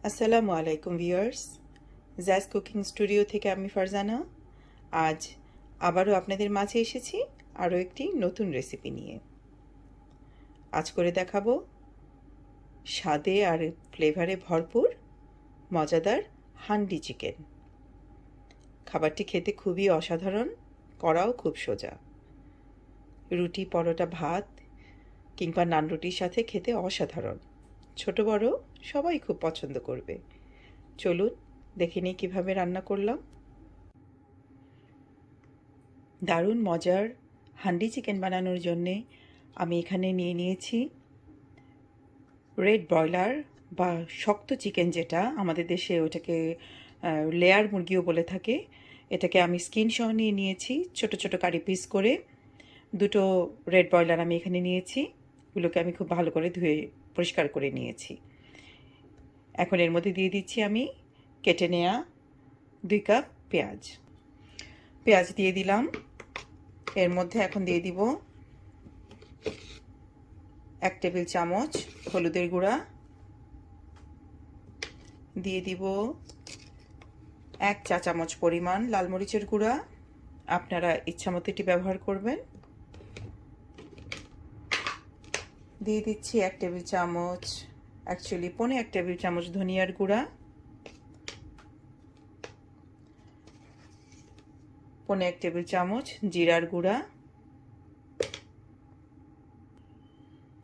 আসসালামু আলাইকুম viewers, jazz cooking studio থেকে আমি ফারজানা। আজ আবারও আপনাদের মাঝে এসেছি আরও একটি নতুন রেসিপি নিয়ে। আজ করে দেখাবো স্বাদে আর ফ্লেভারে ভরপুর মজাদার হান্ডি চিকেন। খাবারটি খেতে খুবই অসাধারণ, করাও খুব সোজা। রুটি, পরোটা, ভাত কিংবা নান রুটির সাথে খেতে অসাধারণ। ছোট বড় সবাই খুব পছন্দ করবে। চলুন দেখে নিই কীভাবে রান্না করলাম। দারুণ মজার হান্ডি চিকেন বানানোর জন্যে আমি এখানে নিয়ে নিয়েছি রেড ব্রয়লার বা শক্ত চিকেন, যেটা আমাদের দেশে ওটাকে লেয়ার মুরগিও বলে থাকে। এটাকে আমি স্কিন সহ নিয়ে নিয়েছি, ছোট ছোট কারি পিস করে। দুটো রেড ব্রয়লার আমি এখানে নিয়েছি, এগুলোকে আমি খুব ভালো করে ধুয়ে পরিষ্কার করে নিয়েছি। এখন এর মধ্যে দিয়ে দিচ্ছি আমি কেটে নেওয়া 2 কাপ পেঁয়াজ দিয়ে দিলাম। এর মধ্যে এখন দিয়ে দিব 1 টেবিল চামচ হলুদের গুঁড়া, দিয়ে দিব 1 চা চামচ পরিমাণ লাল মরিচের গুঁড়া। আপনারা ইচ্ছামতো এটি ব্যবহার করবেন। দিয়ে দিচ্ছি 1 টেবিল চামচ, অ্যাকচুয়ালি 1.5 টেবিল চামচ ধনিয়ার গুঁড়া, 1.5 টেবিল চামচ জিরার গুঁড়া,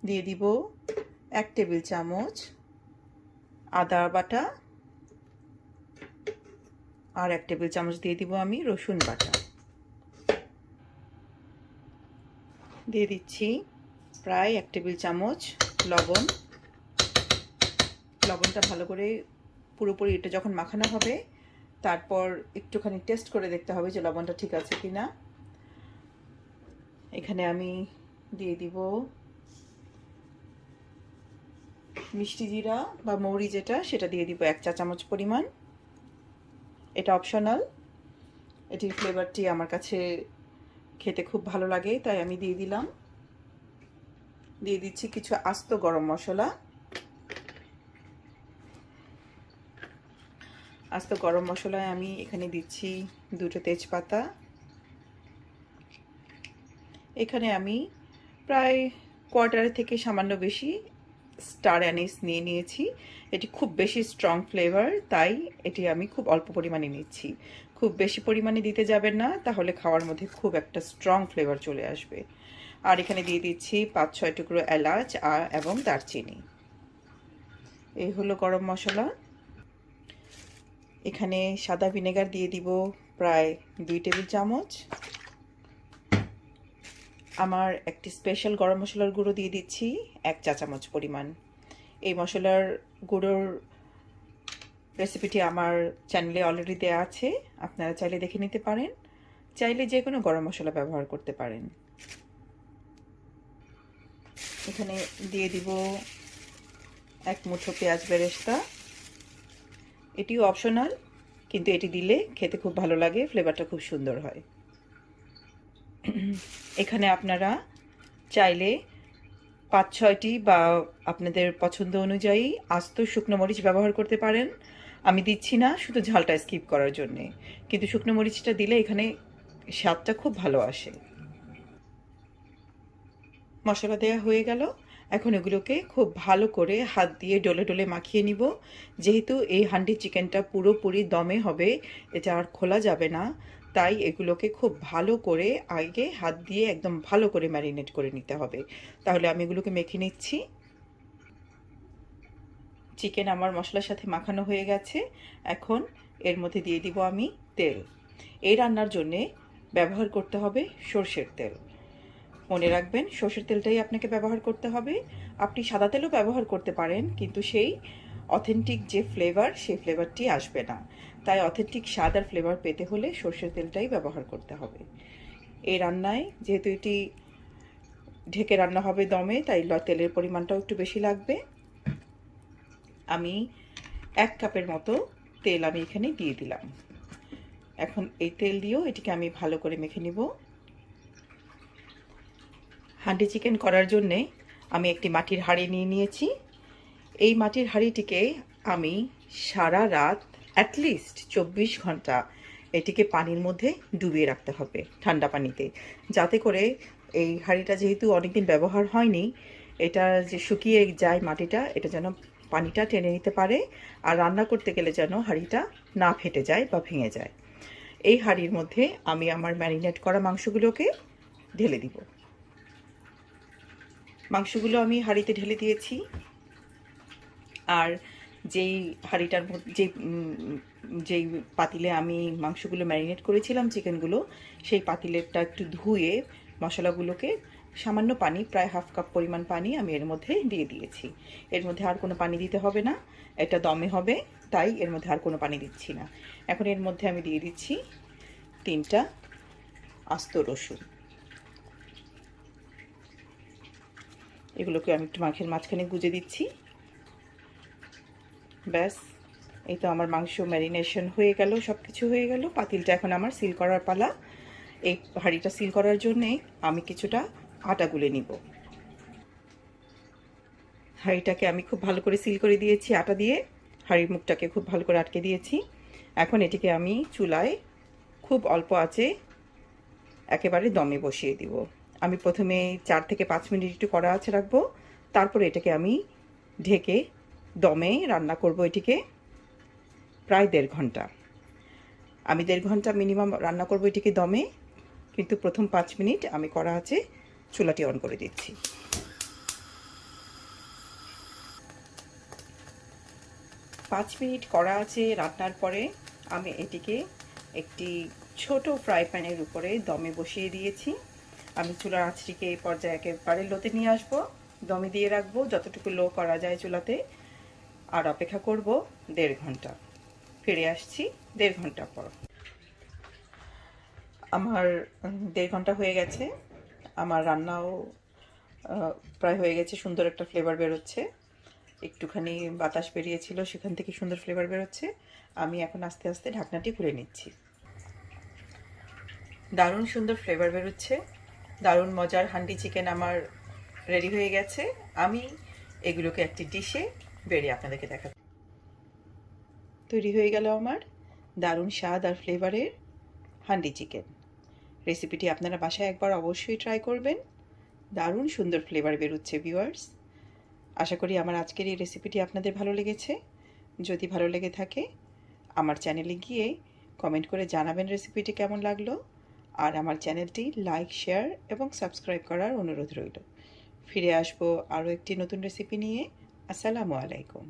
দিয়ে দিব 1 টেবিল চামচ আদা বাটা, আর 1 টেবিল চামচ দিয়ে দিব আমি রসুন বাটা। দিয়ে দিচ্ছি প্রায় 1 টেবিল চামচ লবণ। লবণটা ভালো করে পুরোপুরি এটা যখন মাখানো হবে, তারপর একটুখানি টেস্ট করে দেখতে হবে যে লবণটা ঠিক আছে কিনা। এখানে আমি দিয়ে দিব মিষ্টি জিরা বা মৌরি, সেটা দিয়ে দিব 1 চা চামচ পরিমাণ। এটা অপশনাল, এটির ফ্লেভারটি আমার কাছে খেতে খুব ভালো লাগে, তাই আমি দিয়ে দিলাম। দিয়ে দিচ্ছি কিছু আস্ত গরম মশলা। আস্ত গরম মশলায় আমি এখানে দিচ্ছি 2টো তেজপাতা। এখানে আমি প্রায় কোয়ার্টার থেকে সামান্য বেশি স্টার অ্যানিস নিয়ে নিয়েছি। এটি খুব বেশি স্ট্রং ফ্লেভার, তাই এটি আমি খুব অল্প পরিমাণে নিচ্ছি। খুব বেশি পরিমাণে দিতে যাবেন না, তাহলে খাওয়ার মধ্যে খুব একটা স্ট্রং ফ্লেভার চলে আসবে। আর এখানে দিয়ে দিচ্ছি 5-6 টুকরো এলাচ এবং দারচিনি। এই হলো গরম মশলা। এখানে সাদা ভিনেগার দিয়ে দিব প্রায় 2 টেবিল চামচ। আমার একটি স্পেশাল গরম মশলার গুঁড়ো দিয়ে দিচ্ছি 1 চা চামচ পরিমাণ। এই মশলার গুঁড়োর রেসিপিটি আমার চ্যানেলে অলরেডি দেওয়া আছে, আপনারা চাইলে দেখে নিতে পারেন। চাইলে যে কোনো গরম মশলা ব্যবহার করতে পারেন। এখানে দিয়ে দিব 1 মুঠো পেঁয়াজ বেরেস্তা। এটিও অপশনাল, কিন্তু এটি দিলে খেতে খুব ভালো লাগে, ফ্লেভারটা খুব সুন্দর হয়। এখানে আপনারা চাইলে 5-6টি বা আপনাদের পছন্দ অনুযায়ী আস্ত শুকনো মরিচ ব্যবহার করতে পারেন। আমি দিচ্ছি না শুধু ঝালটা স্কিপ করার জন্যে, কিন্তু শুকনো মরিচটা দিলে এখানে স্বাদটা খুব ভালো আসে। মশলা দেওয়া হয়ে গেল, এখন এগুলোকে খুব ভালো করে হাত দিয়ে ডলে ডলে মাখিয়ে নিব। যেহেতু এই হান্ডি চিকেনটা পুরোপুরি দমে হবে, এটা আর খোলা যাবে না, তাই এগুলোকে খুব ভালো করে আগে হাত দিয়ে একদম ভালো করে ম্যারিনেট করে নিতে হবে। তাহলে আমি এগুলোকে মেখে নিচ্ছি। চিকেন আমার মশলার সাথে মাখানো হয়ে গেছে। এখন এর মধ্যে দিয়ে দিব আমি তেল। এই রান্নার জন্যে ব্যবহার করতে হবে সরষের তেল। মনে রাখবেন, সরষের তেলটাই আপনাকে ব্যবহার করতে হবে। আপনি সাদা তেলও ব্যবহার করতে পারেন, কিন্তু সেই অথেন্টিক যে ফ্লেভার, সেই ফ্লেভারটি আসবে না। তাই অথেন্টিক স্বাদ আর ফ্লেভার পেতে হলে সরষের তেলটাই ব্যবহার করতে হবে। এই রান্নায় যেহেতু এটি ঢেকে রান্না হবে দমে, তাই তেলের পরিমাণটাও একটু বেশি লাগবে। আমি 1 কাপের মতো তেল আমি এখানে দিয়ে দিলাম। এখন এই তেল দিয়েও এটিকে আমি ভালো করে মেখে নিব। হান্ডি চিকেন করার জন্যে আমি একটি মাটির হাঁড়ি নিয়ে নিয়েছি। এই মাটির হাঁড়িটিকে আমি সারা রাত অ্যাটলিস্ট 24 ঘন্টা এটিকে পানির মধ্যে ডুবিয়ে রাখতে হবে, ঠান্ডা পানিতে, যাতে করে এই হাঁড়িটা যেহেতু অনেকদিন ব্যবহার হয়নি, এটা যে শুকিয়ে যায় মাটিটা, এটা যেন পানিটা টেনে নিতে পারে, আর রান্না করতে গেলে যেন হাঁড়িটা না ফেটে যায় বা ভেঙে যায়। এই হাঁড়ির মধ্যে আমি আমার ম্যারিনেট করা মাংসগুলোকে ঢেলে দিব। মাংসগুলো আমি হাঁড়িতে ঢেলে দিয়েছি। আর যেই হাঁড়িটার মধ্যে যেই পাতিলে আমি মাংসগুলো ম্যারিনেট করেছিলাম, চিকেনগুলো, সেই পাতিলেরটা একটু ধুয়ে মশলাগুলোকে সামান্য পানি, প্রায় হাফ কাপ পরিমাণ পানি আমি এর মধ্যে দিয়ে দিয়েছি। এর মধ্যে আর কোনো পানি দিতে হবে না, এটা দমে হবে, তাই এর মধ্যে আর কোনো পানি দিচ্ছি না। এখন এর মধ্যে আমি দিয়ে দিচ্ছি 3টা আস্ত রসুন। এগুলোকে আমি একটু মাংসের মাঝখানে গুজে দিচ্ছি। ব্যাস, এই তো আমার মাংস ম্যারিনেশন হয়ে গেল, সব কিছু হয়ে গেল। পাতিলটা এখন আমার সিল করার পালা। এই হাঁড়িটা সিল করার জন্যে আমি কিছুটা আটা গুলে নিব। হাঁড়িটাকে আমি খুব ভালো করে সিল করে দিয়েছি আটা দিয়ে, হাঁড়ির মুখটাকে খুব ভালো করে আটকে দিয়েছি। এখন এটিকে আমি চুলায় খুব অল্প আঁচে একেবারে দমে বসিয়ে দিব। আমি প্রথমে 4 থেকে 5 মিনিট একটু কড়া আঁচে রাখবো, তারপরে এটাকে আমি ঢেকে দমে রান্না করব এটিকে প্রায় 1.5 ঘন্টা। আমি 1.5 ঘন্টা মিনিমাম রান্না করব এটিকে দমে, কিন্তু প্রথম 5 মিনিট আমি কড়া আঁচে চুলাটি অন করে দিচ্ছি। 5 মিনিট কড়া আঁচে রান্নার পরে আমি এটিকে একটি ছোট ফ্রাই প্যানের উপরে দমে বসিয়ে দিয়েছি। আমি চুলার আঁচটিকে এই পর্যায়ে একেবারে লোতে নিয়ে আসবো, দমে দিয়ে রাখবো যতটুকু লো করা যায় চুলাতে, আর অপেক্ষা করব 1.5 ঘন্টা। ফিরে আসছি 1.5 ঘন্টা পর। আমার 1.5 ঘন্টা হয়ে গেছে, আমার রান্নাও প্রায় হয়ে গেছে। সুন্দর একটা ফ্লেভার বেরোচ্ছে, একটুখানি বাতাস বেরিয়েছিল, সেখান থেকে সুন্দর ফ্লেভার বেরোচ্ছে। আমি এখন আস্তে আস্তে ঢাকনাটি খুলে নিচ্ছি। দারুণ সুন্দর ফ্লেভার বেরোচ্ছে, দারুণ মজার হান্ডি চিকেন আমার রেডি হয়ে গেছে। আমি এগুলোকে একটি ডিশে বেড়ে আপনাদেরকে দেখাচ্ছি। তৈরি হয়ে গেল আমার দারুণ স্বাদ আর ফ্লেভারের হান্ডি চিকেন। রেসিপিটি আপনারা বাসায় একবার অবশ্যই ট্রাই করবেন। দারুণ সুন্দর ফ্লেভার বেরোচ্ছে ভিউয়ার্স। আশা করি আমার আজকের এই রেসিপিটি আপনাদের ভালো লেগেছে। যদি ভালো লেগে থাকে আমার চ্যানেলে গিয়ে কমেন্ট করে জানাবেন রেসিপিটি কেমন লাগলো, আর আমার চ্যানেলটি লাইক, শেয়ার এবং সাবস্ক্রাইব করার অনুরোধ রইল। ফিরে আসবো আরও একটি নতুন রেসিপি নিয়ে। আসসালামু আলাইকুম।